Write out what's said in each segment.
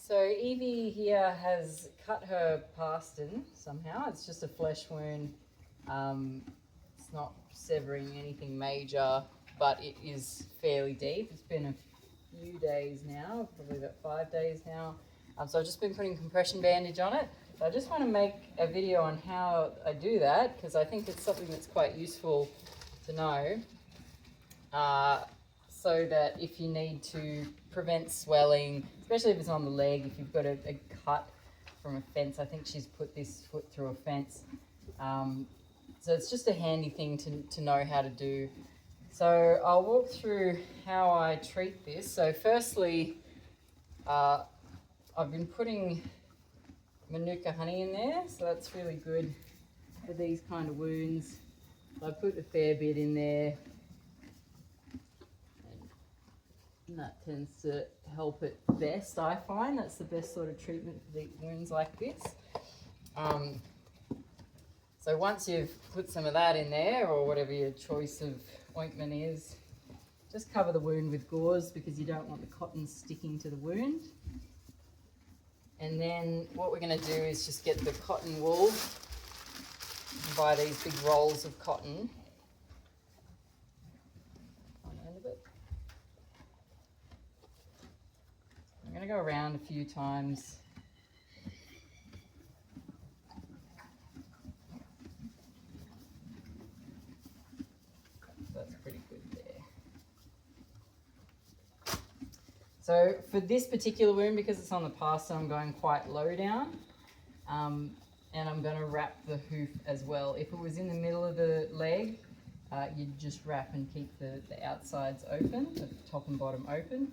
So Evie here has cut her pastern somehow. It's just a flesh wound. It's not severing anything major, but it is fairly deep. It's been a few days now, probably about 5 days now. So I've just been putting compression bandage on it. So I just want to make a video on how I do that because I think it's something that's quite useful to know. So that if you need to prevent swelling, especially if it's on the leg, if you've got a cut from a fence. I think she's put this foot through a fence. So it's just a handy thing to know how to do. So I'll walk through how I treat this. So firstly, I've been putting Manuka honey in there, so that's really good for these kind of wounds. I put a fair bit in there. And that tends to help it best, I find. That's the best sort of treatment for the wounds like this. So once you've put some of that in there, or whatever your choice of ointment is, just cover the wound with gauze because you don't want the cotton sticking to the wound. And then what we're going to do is just get the cotton wool. You can buy these big rolls of cotton. I'm going to go around a few times. That's pretty good there. So for this particular wound, because it's on the pastern, I'm going quite low down. And I'm going to wrap the hoof as well. If it was in the middle of the leg, you'd just wrap and keep the outsides open, the top and bottom open.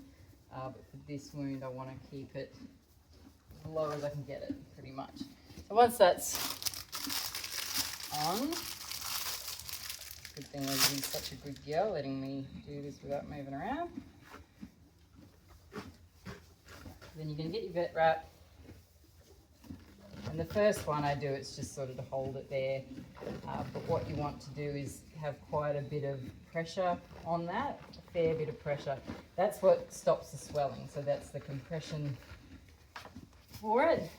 But for this wound, I want to keep it as low as I can get it, pretty much. So once that's on, good thing Lizzie's such a good girl, letting me do this without moving around. Then you're going to get your vet wrap. And the first one I do, it's just sort of to hold it there. But what you want to do is have quite a bit of pressure on that, a fair bit of pressure. That's what stops the swelling, so that's the compression for it.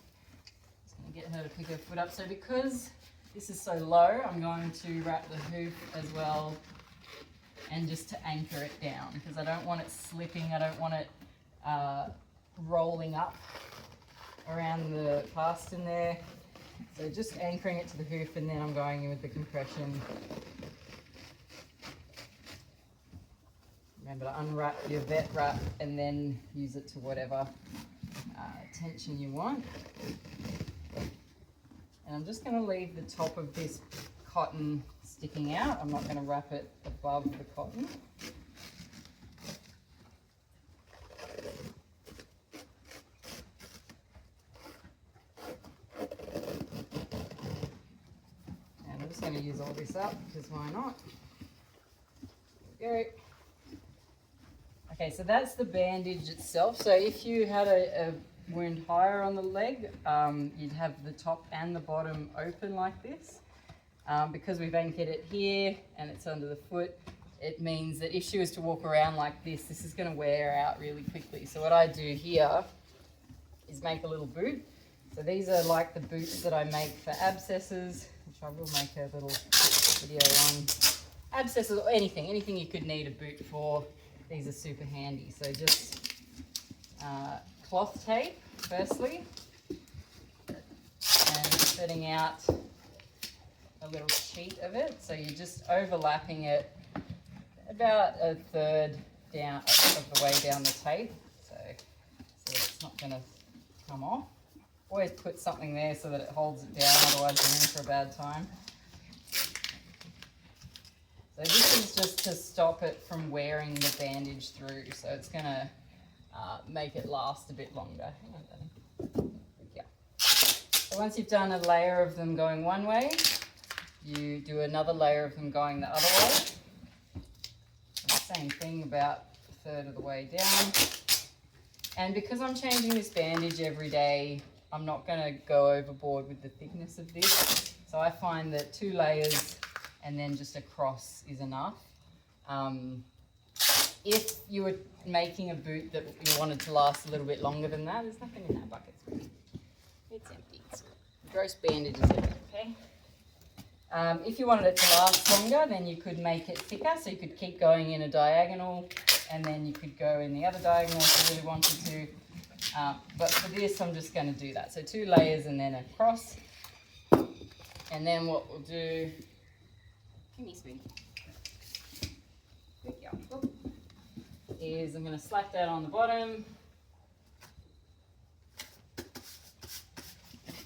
Just going to get her to pick her foot up. So because this is so low, I'm going to wrap the hoof as well and just to anchor it down because I don't want it slipping, I don't want it rolling up around the pastern there. So just anchoring it to the hoof, and then I'm going in with the compression. Remember to unwrap your vet wrap and then use it to whatever tension you want. And I'm just going to leave the top of this cotton sticking out. I'm not going to wrap it above the cotton. Going to use all this up because why not? There we go. Okay, so that's the bandage itself. So if you had a wound higher on the leg, you'd have the top and the bottom open like this. Because we've anchored it here and it's under the foot, it means that if she was to walk around like this is going to wear out really quickly. So what I do here is make a little boot. So these are like the boots that I make for abscesses, which I will make a little video on. Abscesses or anything you could need a boot for. These are super handy. So just cloth tape, firstly, and setting out a little sheet of it. So you're just overlapping it about a third down of the way down the tape, so it's not going to come off. Always put something there so that it holds it down, otherwise you're in for a bad time. So this is just to stop it from wearing the bandage through, so it's going to make it last a bit longer. Hang on, Danny. Yeah. So once you've done a layer of them going one way, you do another layer of them going the other way. And the same thing about a third of the way down. And because I'm changing this bandage every day, I'm not going to go overboard with the thickness of this. So I find that 2 layers and then just across is enough. if you were making a boot that you wanted to last a little bit longer than that, there's nothing in that bucket. It's empty. It's gross bandages everywhere, okay? If you wanted it to last longer, then you could make it thicker, so you could keep going in a diagonal, and then you could go in the other diagonal if you really wanted to. But for this, I'm just going to do that. So 2 layers and then a cross. And then what we'll do, come here, sweetie. There we go. Is I'm going to slap that on the bottom.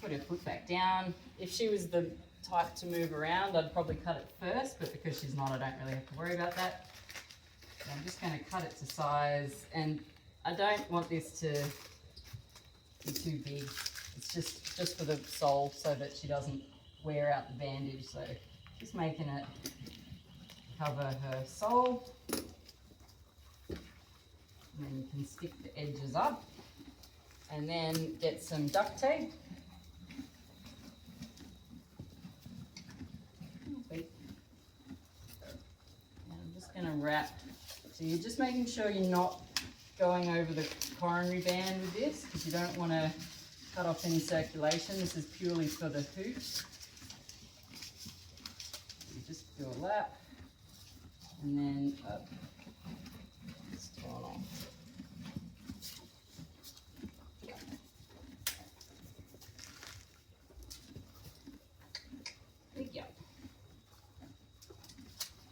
Put her foot back down. If she was the type to move around, I'd probably cut it first, but because she's not, I don't really have to worry about that. So I'm just going to cut it to size, and I don't want this to be too big. It's just for the sole so that she doesn't wear out the bandage. So just making it cover her sole. And then you can stick the edges up, and then get some duct tape. And I'm just going to wrap. So you're just making sure you're not going over the coronary band with this, because you don't want to cut off any circulation. This is purely for the hoot. You just do a lap, and then up. It's torn off.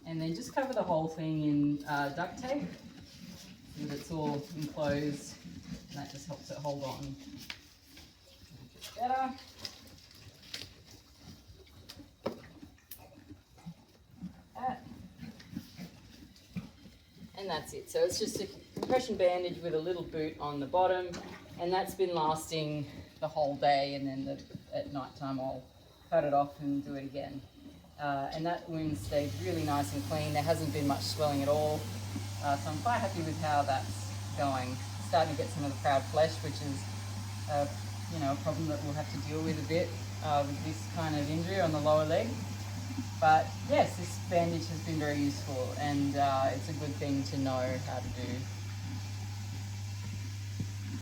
And then just cover the whole thing in duct tape so that it's all enclosed, and that just helps it hold on a bit better. And that's it. So it's just a compression bandage with a little boot on the bottom, and that's been lasting the whole day, and then at night time I'll cut it off and do it again. And that wound stayed really nice and clean. There hasn't been much swelling at all. So I'm quite happy with how that's going. Starting to get some of the proud flesh, which is a problem that we'll have to deal with a bit with this kind of injury on the lower leg. But yes, this bandage has been very useful, and it's a good thing to know how to do.